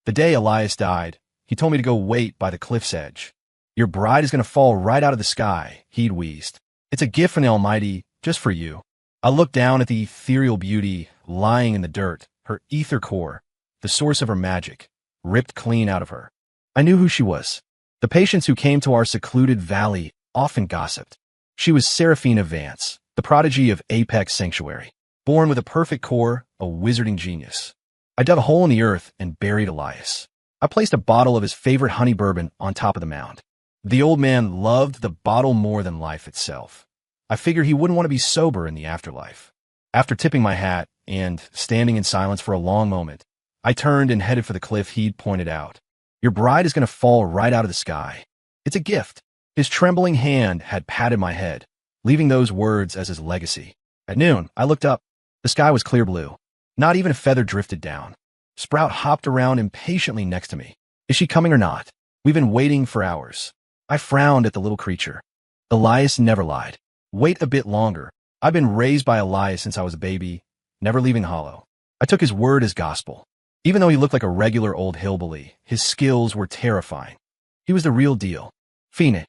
The day Elias died, he told me to go wait by the cliff's edge. Your bride is going to fall right out of the sky, he'd wheezed. It's a gift from the Almighty, just for you. I looked down at the ethereal beauty lying in the dirt, her ether core, the source of her magic, ripped clean out of her. I knew who she was. The patients who came to our secluded valley often gossiped. She was Seraphina Vance, the prodigy of Apex Sanctuary. Born with a perfect core, a wizarding genius. I dug a hole in the earth and buried Elias. I placed a bottle of his favorite honey bourbon on top of the mound. The old man loved the bottle more than life itself. I figured he wouldn't want to be sober in the afterlife. After tipping my hat and standing in silence for a long moment, I turned and headed for the cliff he'd pointed out. Your bride is going to fall right out of the sky. It's a gift. His trembling hand had patted my head, leaving those words as his legacy. At noon, I looked up. The sky was clear blue. Not even a feather drifted down. Sprout hopped around impatiently next to me. Is she coming or not? We've been waiting for hours. I frowned at the little creature. Elias never lied. Wait a bit longer. I've been raised by Elias since I was a baby, never leaving Hollow. I took his word as gospel. Even though he looked like a regular old hillbilly, his skills were terrifying. He was the real deal. Phoenix.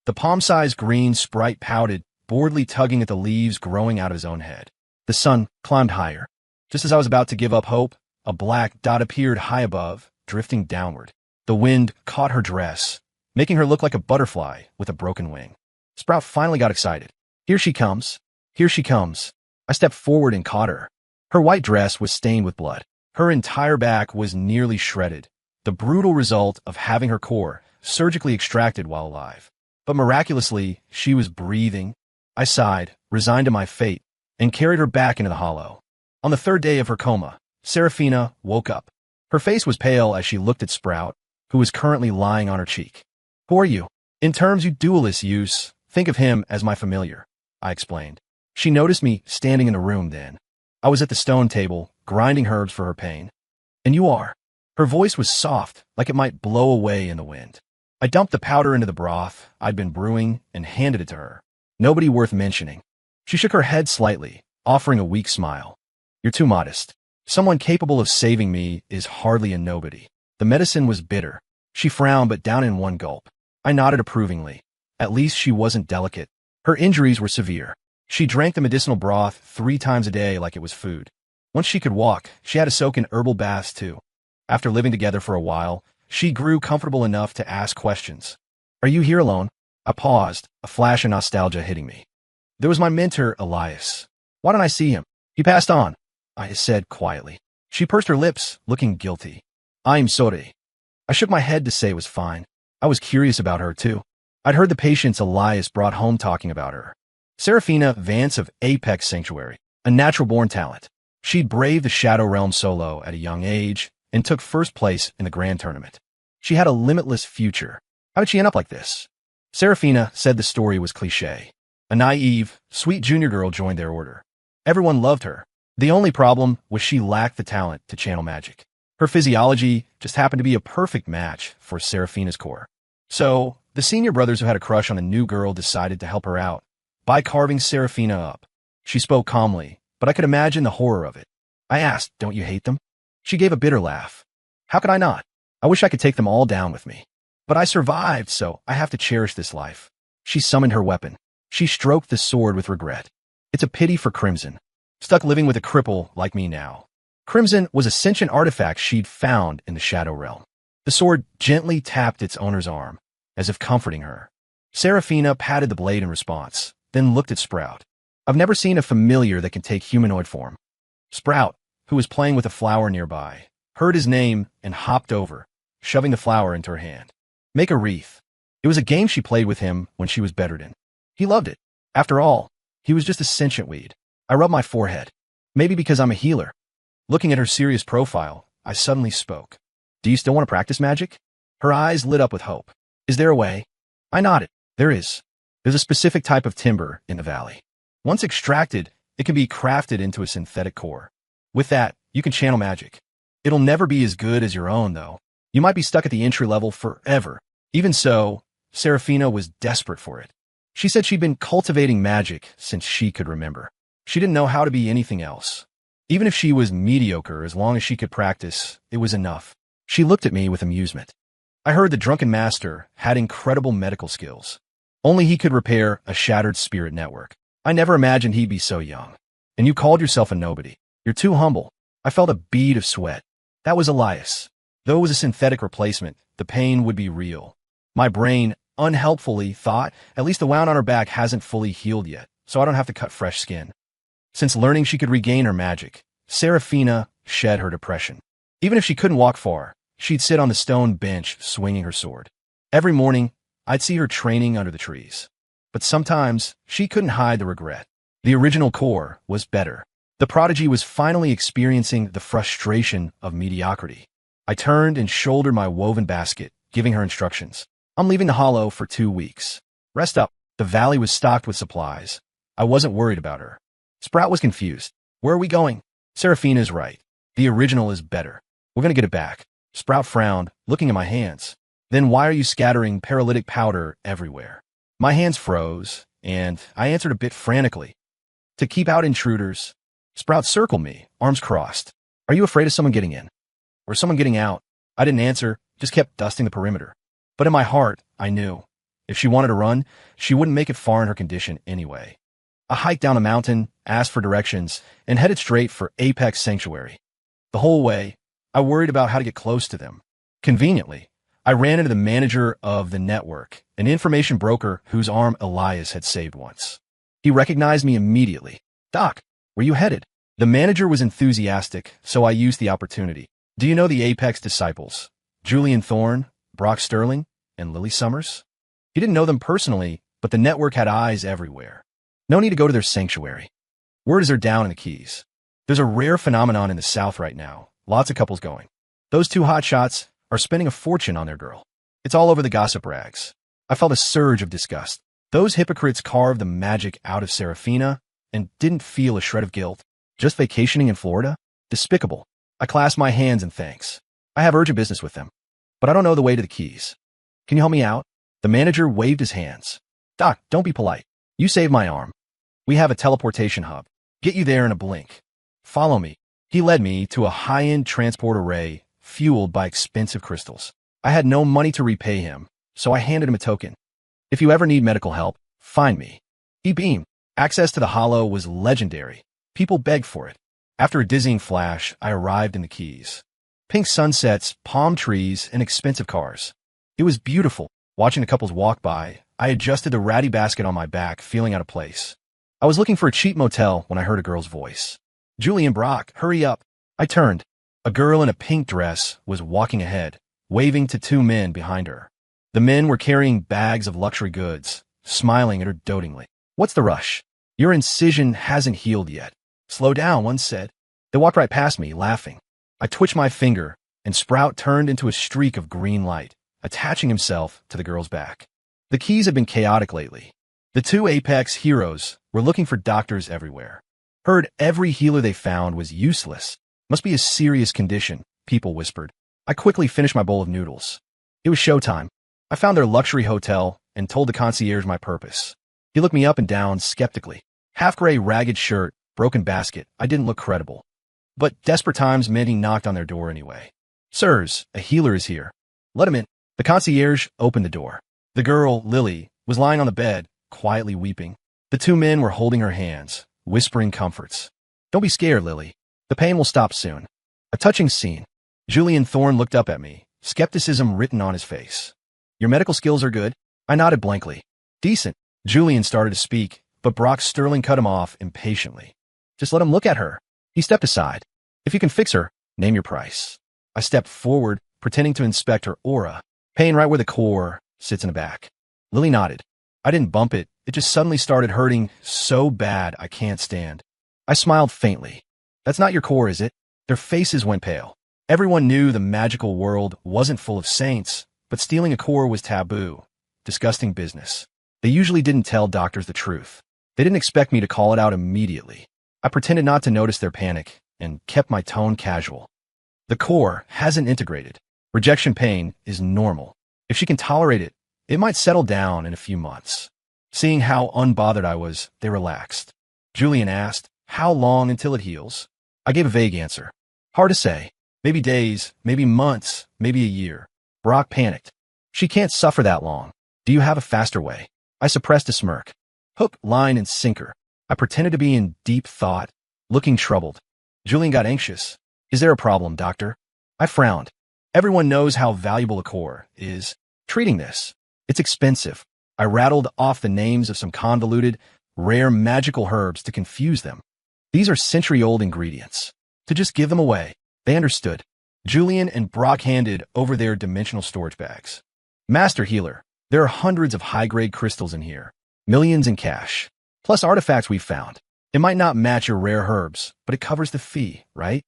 The palm-sized green sprite pouted, boredly tugging at the leaves growing out of his own head. The sun climbed higher. Just as I was about to give up hope, a black dot appeared high above, drifting downward. The wind caught her dress, making her look like a butterfly with a broken wing. Sprout finally got excited. Here she comes. Here she comes. I stepped forward and caught her. Her white dress was stained with blood. Her entire back was nearly shredded, the brutal result of having her core surgically extracted while alive. But miraculously, she was breathing. I sighed, resigned to my fate, and carried her back into the hollow. On the third day of her coma, Seraphina woke up. Her face was pale as she looked at Sprout, who was currently lying on her cheek. Who are you? In terms you duelists use, think of him as my familiar, I explained. She noticed me standing in the room then. I was at the stone table, grinding herbs for her pain. And you are? Her voice was soft, like it might blow away in the wind. I dumped the powder into the broth I'd been brewing and handed it to her. Nobody worth mentioning. She shook her head slightly, offering a weak smile. You're too modest. Someone capable of saving me is hardly a nobody. The medicine was bitter. She frowned but down in one gulp. I nodded approvingly. At least she wasn't delicate. Her injuries were severe. She drank the medicinal broth 3 times a day like it was food. Once she could walk, she had to soak in herbal baths too. After living together for a while, she grew comfortable enough to ask questions. Are you here alone? I paused, a flash of nostalgia hitting me. There was my mentor, Elias. Why don't I see him? He passed on, I said quietly. She pursed her lips, looking guilty. I'm sorry. I shook my head to say it was fine. I was curious about her too. I'd heard the patients Elias brought home talking about her. Seraphina Vance of Apex Sanctuary, a natural-born talent. She'd braved the Shadow Realm solo at a young age and took first place in the grand tournament. She had a limitless future. How did she end up like this? Seraphina said the story was cliché. A naive, sweet junior girl joined their order. Everyone loved her. The only problem was she lacked the talent to channel magic. Her physiology just happened to be a perfect match for Seraphina's core. So, the senior brothers who had a crush on the new girl decided to help her out by carving Seraphina up. She spoke calmly, but I could imagine the horror of it. I asked, don't you hate them? She gave a bitter laugh. How could I not? I wish I could take them all down with me. But I survived, so I have to cherish this life. She summoned her weapon. She stroked the sword with regret. It's a pity for Crimson, stuck living with a cripple like me now. Crimson was a sentient artifact she'd found in the Shadow Realm. The sword gently tapped its owner's arm, as if comforting her. Seraphina patted the blade in response, then looked at Sprout. I've never seen a familiar that can take humanoid form. Sprout, who was playing with a flower nearby, heard his name and hopped over, shoving the flower into her hand. Make a wreath. It was a game she played with him when she was bedridden. He loved it. After all, he was just a sentient weed. I rubbed my forehead. Maybe because I'm a healer. Looking at her serious profile, I suddenly spoke. Do you still want to practice magic? Her eyes lit up with hope. Is there a way? I nodded. There is. There's a specific type of timber in the valley. Once extracted, it can be crafted into a synthetic core. With that, you can channel magic. It'll never be as good as your own, though. You might be stuck at the entry level forever. Even so, Seraphina was desperate for it. She said she'd been cultivating magic since she could remember. She didn't know how to be anything else. Even if she was mediocre, as long as she could practice, it was enough. She looked at me with amusement. I heard the drunken master had incredible medical skills. Only he could repair a shattered spirit network. I never imagined he'd be so young. And you called yourself a nobody. You're too humble. I felt a bead of sweat. That was Elias. Though it was a synthetic replacement, the pain would be real. My brain unhelpfully thought, at least the wound on her back hasn't fully healed yet, so I don't have to cut fresh skin. Since learning she could regain her magic, Seraphina shed her depression. Even if she couldn't walk far, she'd sit on the stone bench swinging her sword. Every morning, I'd see her training under the trees. But sometimes, she couldn't hide the regret. The original core was better. The prodigy was finally experiencing the frustration of mediocrity. I turned and shouldered my woven basket, giving her instructions. I'm leaving the hollow for 2 weeks. Rest up. The valley was stocked with supplies. I wasn't worried about her. Sprout was confused. Where are we going? Seraphina's right. The original is better. We're going to get it back. Sprout frowned, looking at my hands. Then why are you scattering paralytic powder everywhere? My hands froze, and I answered a bit frantically. To keep out intruders. Sprout circled me, arms crossed. Are you afraid of someone getting in? Or someone getting out? I didn't answer, just kept dusting the perimeter. But in my heart, I knew. If she wanted to run, she wouldn't make it far in her condition anyway. I hiked down a mountain, asked for directions, and headed straight for Apex Sanctuary. The whole way, I worried about how to get close to them. Conveniently, I ran into the manager of the network, an information broker whose arm Elias had saved once. He recognized me immediately. Doc, where you headed? The manager was enthusiastic, so I used the opportunity. Do you know the Apex disciples? Julian Thorne, Brock Sterling, and Lily Summers? He didn't know them personally, but the network had eyes everywhere. No need to go to their sanctuary. Word is they're down in the Keys. There's a rare phenomenon in the South right now. Lots of couples going. Those two hotshots are spending a fortune on their girl. It's all over the gossip rags. I felt a surge of disgust. Those hypocrites carved the magic out of Seraphina and didn't feel a shred of guilt. Just vacationing in Florida? Despicable. I clasped my hands in thanks. I have urgent business with them, but I don't know the way to the Keys. Can you help me out? The manager waved his hands. Doc, don't be polite. You saved my arm. We have a teleportation hub. Get you there in a blink. Follow me. He led me to a high-end transport array fueled by expensive crystals. I had no money to repay him, so I handed him a token. If you ever need medical help, find me. He beamed. Access to the hollow was legendary. People begged for it. After a dizzying flash, I arrived in the Keys. Pink sunsets, palm trees, and expensive cars. It was beautiful. Watching the couples walk by, I adjusted the ratty basket on my back, feeling out of place. I was looking for a cheap motel when I heard a girl's voice. Julian Brock, hurry up. I turned. A girl in a pink dress was walking ahead, waving to 2 men behind her. The men were carrying bags of luxury goods, smiling at her dotingly. What's the rush? Your incision hasn't healed yet. Slow down, one said. They walked right past me, laughing. I twitched my finger, and Sprout turned into a streak of green light, attaching himself to the girl's back. The Keys had been chaotic lately. The 2 Apex heroes were looking for doctors everywhere. Heard every healer they found was useless. Must be a serious condition, people whispered. I quickly finished my bowl of noodles. It was showtime. I found their luxury hotel and told the concierge my purpose. He looked me up and down skeptically. Half-gray ragged shirt, broken basket. I didn't look credible. But desperate times meant he knocked on their door anyway. Sirs, a healer is here. Let him in. The concierge opened the door. The girl, Lily, was lying on the bed, quietly weeping. The 2 men were holding her hands, whispering comforts. Don't be scared, Lily. The pain will stop soon. A touching scene. Julian Thorne looked up at me, skepticism written on his face. Your medical skills are good? I nodded blankly. Decent. Julian started to speak, but Brock Sterling cut him off impatiently. Just let him look at her. He stepped aside. If you can fix her, name your price. I stepped forward, pretending to inspect her aura. Pain right where the core sits in the back. Lily nodded. I didn't bump it. It just suddenly started hurting so bad I can't stand. I smiled faintly. That's not your core, is it? Their faces went pale. Everyone knew the magical world wasn't full of saints, but stealing a core was taboo. Disgusting business. They usually didn't tell doctors the truth. They didn't expect me to call it out immediately. I pretended not to notice their panic and kept my tone casual. The core hasn't integrated. Rejection pain is normal. If she can tolerate it, it might settle down in a few months. Seeing how unbothered I was, they relaxed. Julian asked, how long until it heals? I gave a vague answer. Hard to say. Maybe days, maybe months, maybe a year. Brock panicked. She can't suffer that long. Do you have a faster way? I suppressed a smirk. Hook, line, and sinker. I pretended to be in deep thought, looking troubled. Julian got anxious. Is there a problem, doctor? I frowned. Everyone knows how valuable a core is. Treating this. It's expensive. I rattled off the names of some convoluted, rare magical herbs to confuse them. These are century-old ingredients. To just give them away. They understood. Julian and Brock handed over their dimensional storage bags. Master Healer, there are hundreds of high-grade crystals in here. Millions in cash. Plus artifacts we've found. It might not match your rare herbs, but it covers the fee, right?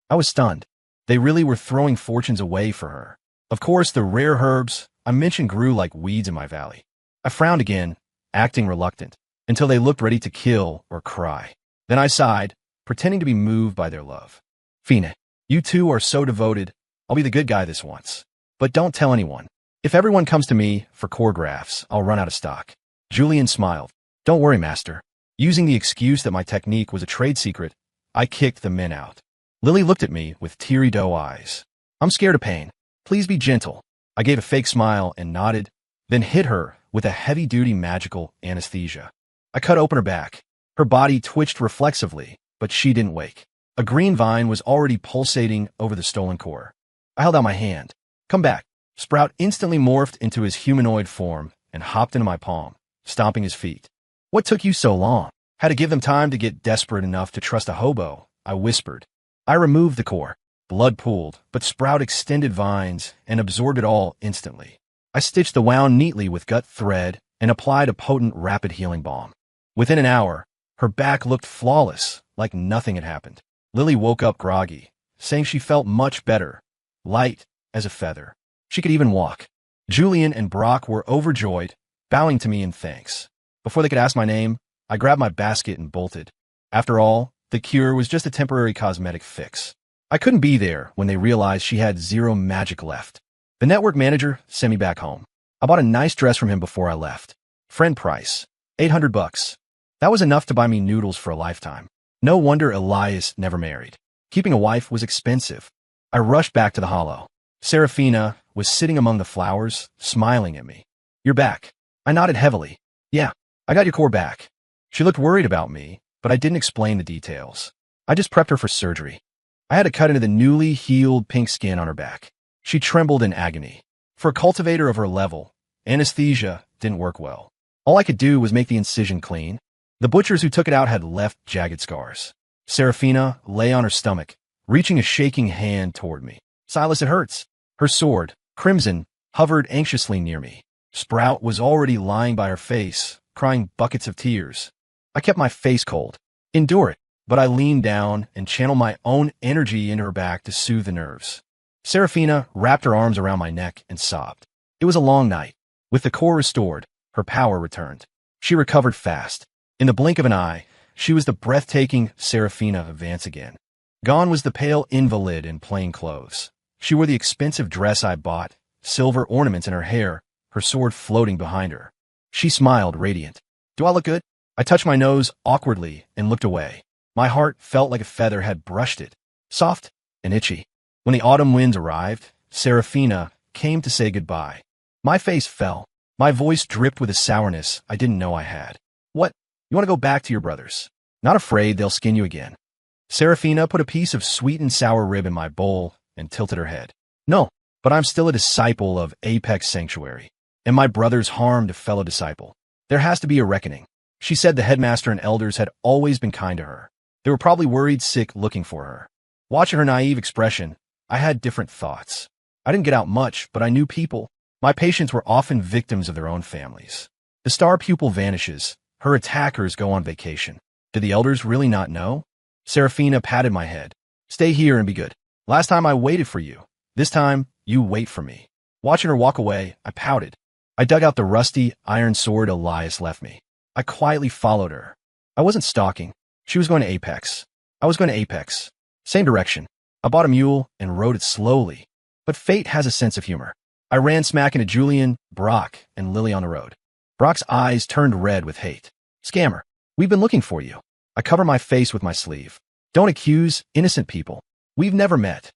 I was stunned. They really were throwing fortunes away for her. Of course, the rare herbs I mentioned grew like weeds in my valley. I frowned again, acting reluctant, until they looked ready to kill or cry. Then I sighed, pretending to be moved by their love. Fina, you two are so devoted. I'll be the good guy this once. But don't tell anyone. If everyone comes to me for core grafts, I'll run out of stock. Julian smiled. Don't worry, master. Using the excuse that my technique was a trade secret, I kicked the men out. Lily looked at me with teary doe eyes. I'm scared of pain. Please be gentle. I gave a fake smile and nodded, then hit her with a heavy-duty magical anesthesia. I cut open her back. Her body twitched reflexively, but she didn't wake. A green vine was already pulsating over the stolen core. I held out my hand. Come back. Sprout instantly morphed into his humanoid form and hopped into my palm, stomping his feet. What took you so long? Had to give them time to get desperate enough to trust a hobo, I whispered. I removed the core. Blood pooled, but Sprout extended vines and absorbed it all instantly. I stitched the wound neatly with gut thread and applied a potent rapid healing balm. Within an hour, her back looked flawless, like nothing had happened. Lily woke up groggy, saying she felt much better, light as a feather. She could even walk. Julian and Brock were overjoyed, bowing to me in thanks. Before they could ask my name, I grabbed my basket and bolted. After all, the cure was just a temporary cosmetic fix. I couldn't be there when they realized she had zero magic left. The network manager sent me back home. I bought a nice dress from him before I left. Friend price, $800. That was enough to buy me noodles for a lifetime. No wonder Elias never married. Keeping a wife was expensive. I rushed back to the hollow. Serafina was sitting among the flowers, smiling at me. You're back. I nodded heavily. Yeah, I got your core back. She looked worried about me, but I didn't explain the details. I just prepped her for surgery. I had to cut into the newly healed pink skin on her back. She trembled in agony. For a cultivator of her level, anesthesia didn't work well. All I could do was make the incision clean. The butchers who took it out had left jagged scars. Serafina lay on her stomach, reaching a shaking hand toward me. Silas, it hurts. Her sword, crimson, hovered anxiously near me. Sprout was already lying by her face, crying buckets of tears. I kept my face cold. Endure it. But I leaned down and channeled my own energy into her back to soothe the nerves. Serafina wrapped her arms around my neck and sobbed. It was a long night. With the core restored, her power returned. She recovered fast. In the blink of an eye, she was the breathtaking Serafina of Vance again. Gone was the pale invalid in plain clothes. She wore the expensive dress I bought, silver ornaments in her hair, her sword floating behind her. She smiled, radiant. Do I look good? I touched my nose awkwardly and looked away. My heart felt like a feather had brushed it, soft and itchy. When the autumn winds arrived, Serafina came to say goodbye. My face fell. My voice dripped with a sourness I didn't know I had. What? You want to go back to your brothers? Not afraid they'll skin you again. Serafina put a piece of sweet and sour rib in my bowl and tilted her head. No, but I'm still a disciple of Apex Sanctuary, and my brothers harmed a fellow disciple. There has to be a reckoning. She said the headmaster and elders had always been kind to her. They were probably worried sick looking for her. Watching her naive expression, I had different thoughts. I didn't get out much, but I knew people. My patients were often victims of their own families. The star pupil vanishes. Her attackers go on vacation. Did the elders really not know? Serafina patted my head. Stay here and be good. Last time I waited for you. This time, you wait for me. Watching her walk away, I pouted. I dug out the rusty iron sword Elias left me. I quietly followed her. I wasn't stalking. She was going to Apex. I was going to Apex. Same direction. I bought a mule and rode it slowly. But fate has a sense of humor. I ran smack into Julian, Brock, and Lily on the road. Brock's eyes turned red with hate. Scammer, we've been looking for you. I cover my face with my sleeve. Don't accuse innocent people. We've never met.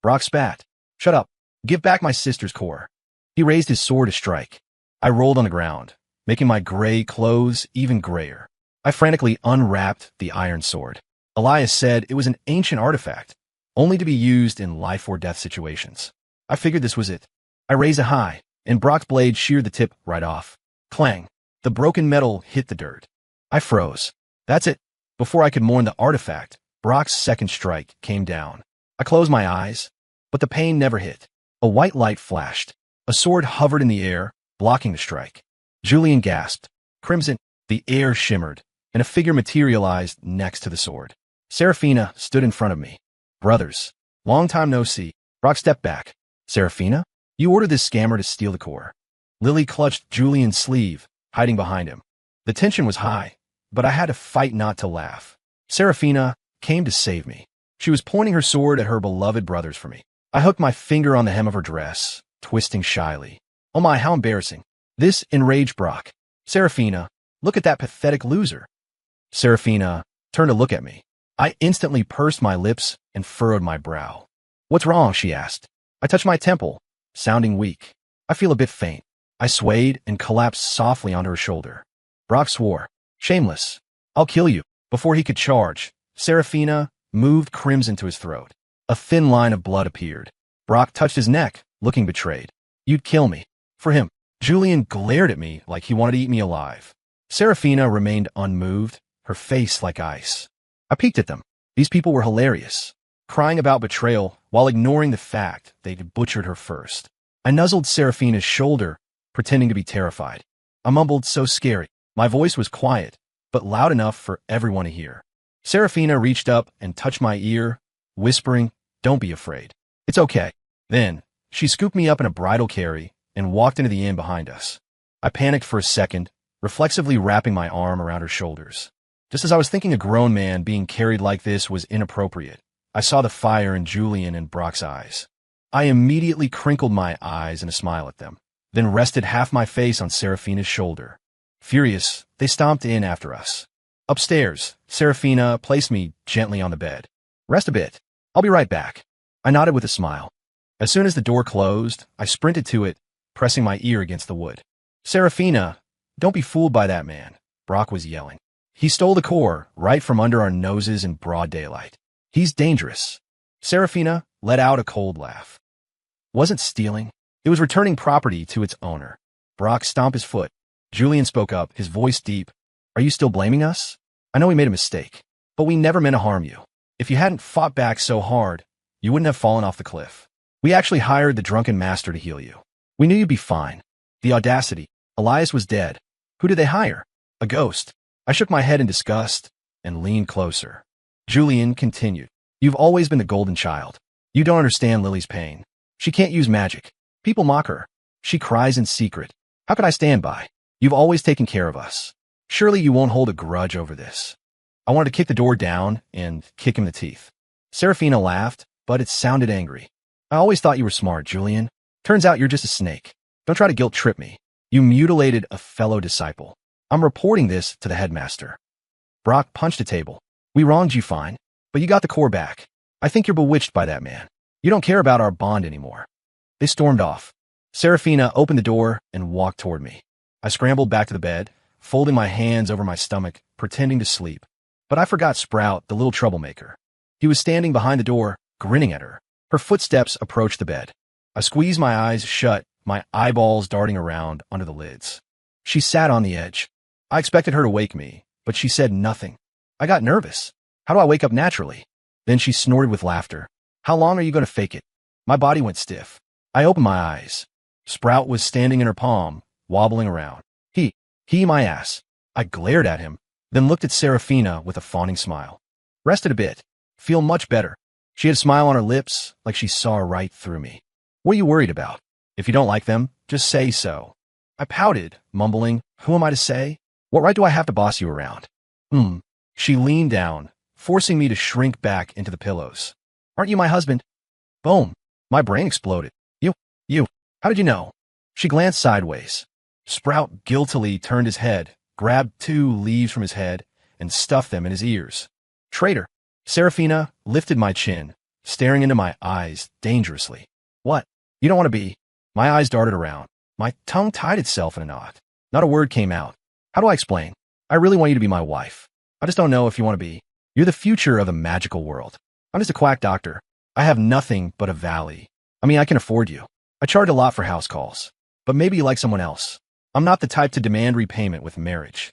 Brock spat. Shut up. Give back my sister's core. He raised his sword to strike. I rolled on the ground, making my gray clothes even grayer. I frantically unwrapped the iron sword. Elias said it was an ancient artifact, only to be used in life or death situations. I figured this was it. I raised it high, and Brock's blade sheared the tip right off. Clang. The broken metal hit the dirt. I froze. That's it. Before I could mourn the artifact, Brock's second strike came down. I closed my eyes, but the pain never hit. A white light flashed. A sword hovered in the air, blocking the strike. Julian gasped. Crimson. The air shimmered, and a figure materialized next to the sword. Seraphina stood in front of me. Brothers. Long time no see. Brock stepped back. Seraphina? You ordered this scammer to steal the core. Lily clutched Julian's sleeve, hiding behind him. The tension was high, but I had to fight not to laugh. Seraphina came to save me. She was pointing her sword at her beloved brothers for me. I hooked my finger on the hem of her dress, twisting shyly. Oh my, how embarrassing. This enraged Brock. Seraphina, look at that pathetic loser. Seraphina turned to look at me. I instantly pursed my lips and furrowed my brow. What's wrong? She asked. I touched my temple, sounding weak. I feel a bit faint. I swayed and collapsed softly onto her shoulder. Brock swore. Shameless. I'll kill you. Before he could charge, Seraphina moved crimson to his throat. A thin line of blood appeared. Brock touched his neck, looking betrayed. You'd kill me. For him. Julian glared at me like he wanted to eat me alive. Seraphina remained unmoved, her face like ice. I peeked at them. These people were hilarious, crying about betrayal while ignoring the fact they'd butchered her first. I nuzzled Seraphina's shoulder, pretending to be terrified. I mumbled, so scary. My voice was quiet, but loud enough for everyone to hear. Seraphina reached up and touched my ear, whispering, don't be afraid. It's okay. Then, she scooped me up in a bridal carry and walked into the inn behind us. I panicked for a second, reflexively wrapping my arm around her shoulders. Just as I was thinking a grown man being carried like this was inappropriate, I saw the fire in Julian and Brock's eyes. I immediately crinkled my eyes in a smile at them, then rested half my face on Seraphina's shoulder. Furious, they stomped in after us. Upstairs, Seraphina placed me gently on the bed. Rest a bit. I'll be right back. I nodded with a smile. As soon as the door closed, I sprinted to it, pressing my ear against the wood. Seraphina, don't be fooled by that man, Brock was yelling. He stole the core right from under our noses in broad daylight. He's dangerous. Seraphina let out a cold laugh. Wasn't stealing. It was returning property to its owner. Brock stomped his foot. Julian spoke up, his voice deep. Are you still blaming us? I know we made a mistake, but we never meant to harm you. If you hadn't fought back so hard, you wouldn't have fallen off the cliff. We actually hired the drunken master to heal you. We knew you'd be fine. The audacity. Elias was dead. Who did they hire? A ghost. I shook my head in disgust and leaned closer. Julian continued. You've always been the golden child. You don't understand Lily's pain. She can't use magic. People mock her. She cries in secret. How could I stand by? You've always taken care of us. Surely you won't hold a grudge over this. I wanted to kick the door down and kick him in the teeth. Seraphina laughed, but it sounded angry. I always thought you were smart, Julian. Turns out you're just a snake. Don't try to guilt trip me. You mutilated a fellow disciple. I'm reporting this to the headmaster. Brock punched a table. We wronged you, fine, but you got the core back. I think you're bewitched by that man. You don't care about our bond anymore. They stormed off. Seraphina opened the door and walked toward me. I scrambled back to the bed, folding my hands over my stomach, pretending to sleep. But I forgot Sprout, the little troublemaker. He was standing behind the door, grinning at her. Her footsteps approached the bed. I squeezed my eyes shut, my eyeballs darting around under the lids. She sat on the edge. I expected her to wake me, but she said nothing. I got nervous. How do I wake up naturally? Then she snorted with laughter. How long are you going to fake it? My body went stiff. I opened my eyes. Sprout was standing in her palm, wobbling around. He, my ass. I glared at him, then looked at Seraphina with a fawning smile. Rested a bit. Feel much better. She had a smile on her lips, like she saw right through me. What are you worried about? If you don't like them, just say so. I pouted, mumbling, who am I to say? What right do I have to boss you around? She leaned down, forcing me to shrink back into the pillows. Aren't you my husband? Boom. My brain exploded. You. How did you know? She glanced sideways. Sprout guiltily turned his head, grabbed 2 leaves from his head, and stuffed them in his ears. Traitor. Seraphina lifted my chin, staring into my eyes dangerously. What? You don't want to be? My eyes darted around. My tongue tied itself in a knot. Not a word came out. How do I explain? I really want you to be my wife. I just don't know if you want to be. You're the future of the magical world. I'm just a quack doctor. I have nothing but a valley. I mean, I can afford you. I charge a lot for house calls. But maybe you like someone else. I'm not the type to demand repayment with marriage.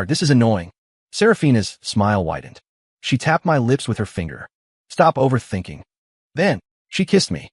This is annoying. Serafina's smile widened. She tapped my lips with her finger. Stop overthinking. Then, she kissed me.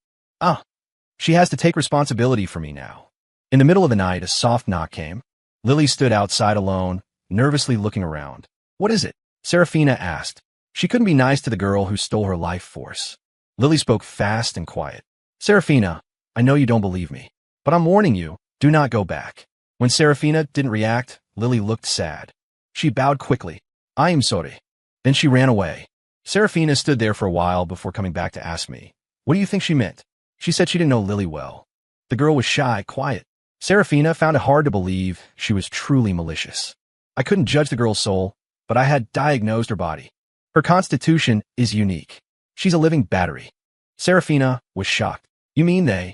She has to take responsibility for me now. In the middle of the night, a soft knock came. Lily stood outside alone, nervously looking around. What is it? Serafina asked. She couldn't be nice to the girl who stole her life force. Lily spoke fast and quiet. Serafina, I know you don't believe me, but I'm warning you, do not go back. When Serafina didn't react, Lily looked sad. She bowed quickly. I am sorry. Then she ran away. Serafina stood there for a while before coming back to ask me, what do you think she meant? She said she didn't know Lily well. The girl was shy, quiet. Serafina found it hard to believe she was truly malicious. I couldn't judge the girl's soul, but I had diagnosed her body. Her constitution is unique. She's a living battery. Serafina was shocked. You mean they?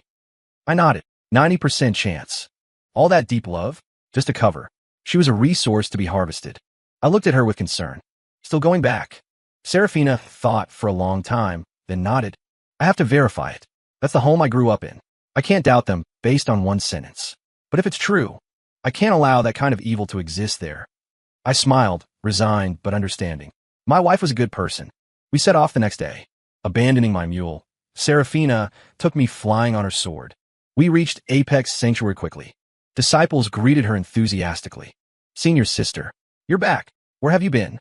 I nodded. 90% chance. All that deep love? Just a cover. She was a resource to be harvested. I looked at her with concern. Still going back. Serafina thought for a long time, then nodded. I have to verify it. That's the home I grew up in. I can't doubt them based on one sentence. But if it's true, I can't allow that kind of evil to exist there. I smiled, resigned but understanding. My wife was a good person. We set off the next day. Abandoning my mule, Serafina took me flying on her sword. We reached Apex Sanctuary quickly. Disciples greeted her enthusiastically. Senior sister, you're back. Where have you been?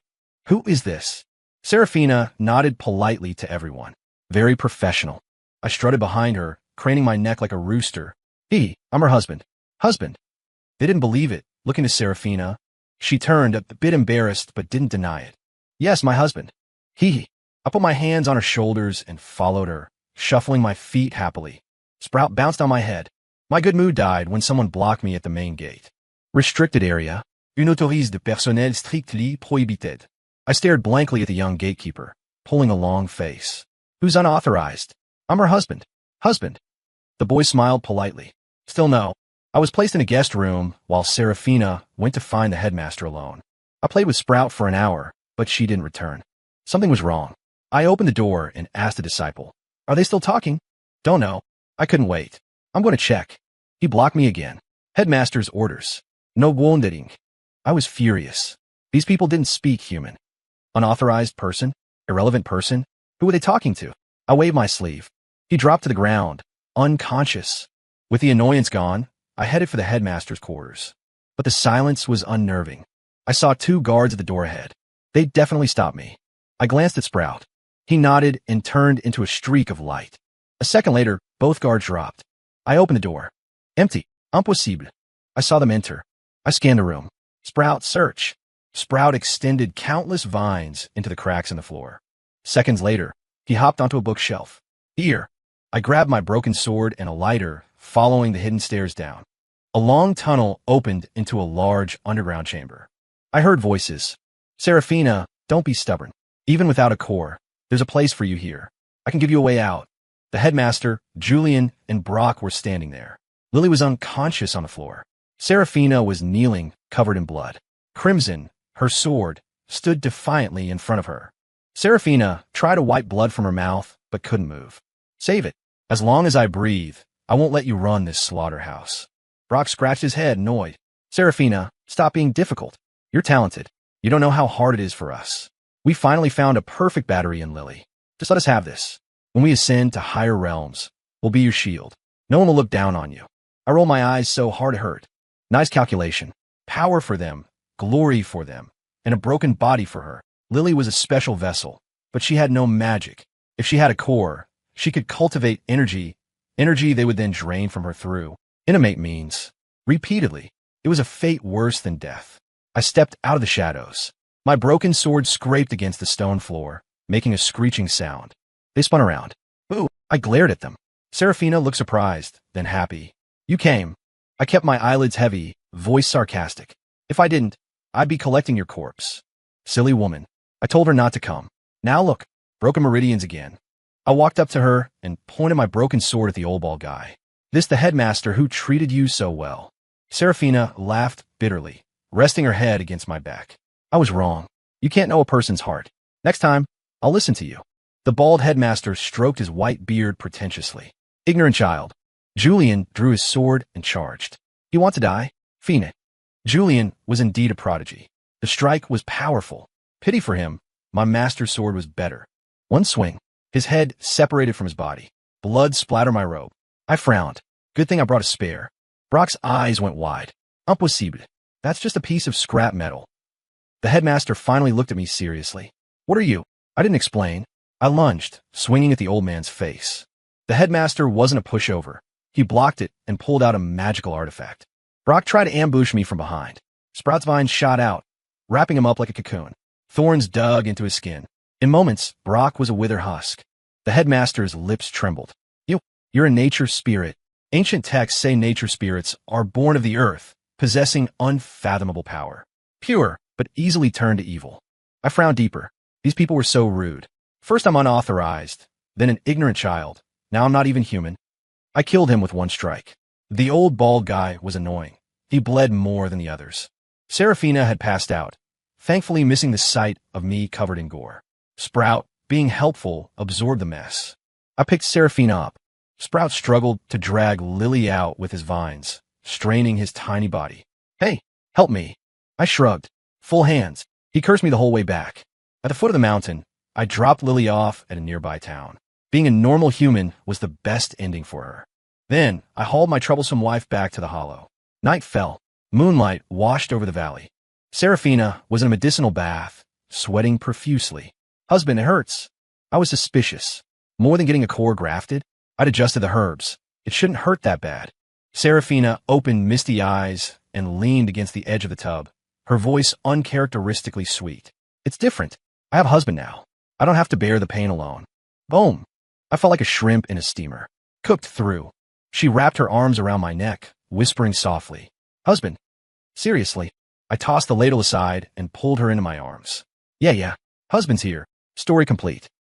Who is this? Serafina nodded politely to everyone. Very professional. I strutted behind her, craning my neck like a rooster. I'm her husband. Husband. They didn't believe it, looking to Serafina. She turned, a bit embarrassed, but didn't deny it. Yes, my husband. I put my hands on her shoulders and followed her, shuffling my feet happily. Sprout bounced on my head. My good mood died when someone blocked me at the main gate. Restricted area. Une autorise de personnel strictly prohibited. I stared blankly at the young gatekeeper, pulling a long face. Who's unauthorized? I'm her husband. Husband. The boy smiled politely. Still no. I was placed in a guest room while Serafina went to find the headmaster alone. I played with Sprout for an hour, but she didn't return. Something was wrong. I opened the door and asked the disciple, are they still talking? Don't know. I couldn't wait. I'm going to check. He blocked me again. Headmaster's orders. No wandering. I was furious. These people didn't speak human. Unauthorized person? Irrelevant person? Who were they talking to? I waved my sleeve. He dropped to the ground, unconscious. With the annoyance gone, I headed for the headmaster's quarters. But the silence was unnerving. I saw 2 guards at the door ahead. They definitely stopped me. I glanced at Sprout. He nodded and turned into a streak of light. A second later, both guards dropped. I opened the door. Empty. Impossible. I saw them enter. I scanned the room. Sprout, search. Sprout extended countless vines into the cracks in the floor. Seconds later, he hopped onto a bookshelf. Here. I grabbed my broken sword and a lighter, following the hidden stairs down. A long tunnel opened into a large underground chamber. I heard voices. Serafina, don't be stubborn. Even without a core, there's a place for you here. I can give you a way out. The headmaster, Julian, and Brock were standing there. Lily was unconscious on the floor. Serafina was kneeling, covered in blood. Crimson, her sword, stood defiantly in front of her. Serafina tried to wipe blood from her mouth, but couldn't move. Save it. As long as I breathe, I won't let you run this slaughterhouse. Brock scratched his head, annoyed. Serafina, stop being difficult. You're talented. You don't know how hard it is for us. We finally found a perfect battery in Lily. Just let us have this. When we ascend to higher realms, we'll be your shield. No one will look down on you. I roll my eyes so hard it hurt. Nice calculation. Power for them, glory for them, and a broken body for her. Lily was a special vessel, but she had no magic. If she had a core, she could cultivate energy they would then drain from her through. Animate means. Repeatedly. It was a fate worse than death. I stepped out of the shadows. My broken sword scraped against the stone floor, making a screeching sound. They spun around. Boo! I glared at them. Serafina looked surprised, then happy. You came. I kept my eyelids heavy, voice sarcastic. If I didn't, I'd be collecting your corpse. Silly woman. I told her not to come. Now look, broken meridians again. I walked up to her and pointed my broken sword at the old bald guy. This the headmaster who treated you so well. Seraphina laughed bitterly, resting her head against my back. I was wrong. You can't know a person's heart. Next time, I'll listen to you. The bald headmaster stroked his white beard pretentiously. Ignorant child. Julian drew his sword and charged. You want to die? Fiend it. Julian was indeed a prodigy. The strike was powerful. Pity for him, my master's sword was better. One swing. His head separated from his body. Blood splattered my robe. I frowned. Good thing I brought a spare. Brock's eyes went wide. Impossible. That's just a piece of scrap metal. The headmaster finally looked at me seriously. What are you? I didn't explain. I lunged, swinging at the old man's face. The headmaster wasn't a pushover. He blocked it and pulled out a magical artifact. Brock tried to ambush me from behind. Sprout's vine shot out, wrapping him up like a cocoon. Thorns dug into his skin. In moments, Brock was a wither husk. The headmaster's lips trembled. You're a nature spirit. Ancient texts say nature spirits are born of the earth, possessing unfathomable power. Pure, but easily turned to evil. I frowned deeper. These people were so rude. First I'm unauthorized, then an ignorant child. Now I'm not even human. I killed him with one strike. The old bald guy was annoying. He bled more than the others. Seraphina had passed out, thankfully missing the sight of me covered in gore. Sprout, being helpful, absorbed the mess. I picked Seraphina up. Sprout struggled to drag Lily out with his vines, straining his tiny body. Hey, help me. I shrugged. Full hands. He cursed me the whole way back. At the foot of the mountain, I dropped Lily off at a nearby town. Being a normal human was the best ending for her. Then, I hauled my troublesome wife back to the hollow. Night fell. Moonlight washed over the valley. Seraphina was in a medicinal bath, sweating profusely. Husband, it hurts. I was suspicious. More than getting a core grafted, I'd adjusted the herbs. It shouldn't hurt that bad. Seraphina opened misty eyes and leaned against the edge of the tub, her voice uncharacteristically sweet. It's different. I have a husband now. I don't have to bear the pain alone. Boom. I felt like a shrimp in a steamer. Cooked through. She wrapped her arms around my neck, whispering softly. Husband. Seriously. I tossed the ladle aside and pulled her into my arms. Yeah. Husband's here. Story complete.